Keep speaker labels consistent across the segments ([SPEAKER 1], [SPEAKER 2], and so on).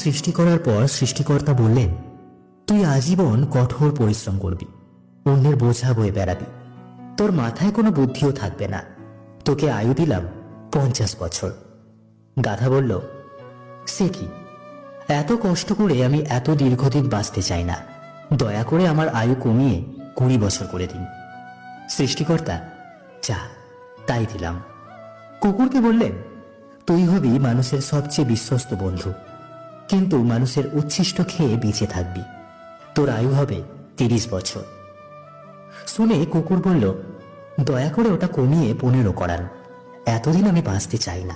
[SPEAKER 1] সৃষ্টি করার পর সৃষ্টিকর্তা বললেন, তুই আজীবন কঠোর পরিশ্রম করবি, অন্যের বোঝা বয়ে বেড়াবি, তোর মাথায় কোনো বুদ্ধিও থাকবে না, তোকে আয়ু দিলাম 50 বছর। গাধা বলল, সে কি, এত কষ্ট করে আমি এত দীর্ঘদিন বাঁচতে চাই না, দয়া করে আমার আয়ু কমিয়ে 20 বছর করে দিন। সৃষ্টিকর্তা, যা, তাই দিলাম। কুকুরকে বললেন, তুই হবি মানুষের সবচেয়ে বিশ্বস্ত বন্ধু, কিন্তু মানুষের উচ্ছিষ্ট খেয়ে বেঁচে থাকবি, তোর আয়ু হবে 30 বছর। শুনে কুকুর বলল, দয়া করে ওটা কমিয়ে 15 করান, এতদিন আমি বাঁচতে চাই না।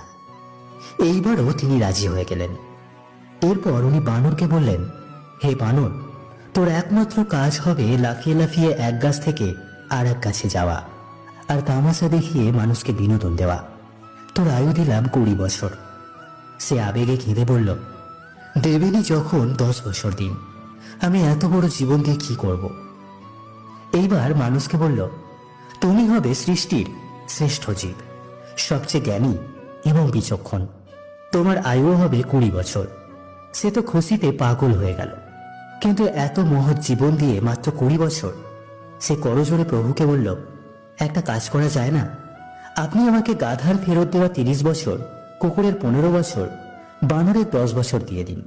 [SPEAKER 1] এইবারও তিনি রাজি হয়ে গেলেন। এরপর উনি বানরকে বললেন, হে বানর, তোর একমাত্র কাজ হবে লাফিয়ে লাফিয়ে এক গাছ থেকে আর এক গাছে যাওয়া, আর তামাশা দেখিয়ে মানুষকে বিনোদন দেওয়া। তোর আয়ু দিলাম 20 বছর। সে আবেগে কেঁদে বলল, দেবেনি যখন 10 বছর দিন, আমি এত বড় জীবন দিয়ে কি করব। এইবার মানুষকে বলল, তুমি হবে সৃষ্টির শ্রেষ্ঠ জীব, সবচেয়ে জ্ঞানী এবং বিচক্ষণ, তোমার আয়ু হবে 20 বছর। সে তো খুশিতে পাগল হয়ে গেল, কিন্তু এত মহৎ জীবন দিয়ে মাত্র 20 বছর। সে করজোড়ে প্রভুকে বলল, একটা কাজ করা যায় না, আপনি আমাকে গাধার ফেরত দেওয়া 30 বছর, কুকুরের 15 বছর, বানরের 10 বছর দিয়ে দিন।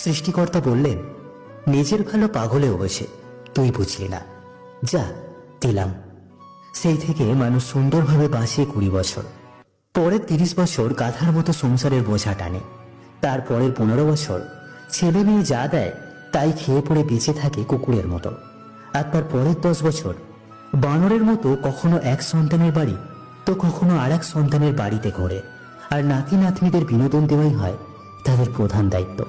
[SPEAKER 1] সৃষ্টিকর্তা বললেন, নিজের ভালো পাগলেও বোঝে, তুই বুঝলি না, যা, দিলাম। সেই থেকে মানুষ সুন্দরভাবে বাঁচে 20 বছর। পরের 30 বছর গাধার মতো সংসারের বোঝা টানে, তারপরের 15 বছর ছেলে মেয়ে যা দেয় তাই খেয়ে পড়ে বেঁচে থাকে কুকুরের মতো, আর তার পরের 10 বছর বানরের মতো কখনো এক সন্তানের বাড়ি তো কখনো আর এক সন্তানের বাড়িতে ঘোরে, আর নাতি নাতনিদের বিনোদন দেওয়াই হয় তাদের প্রধান দায়িত্ব।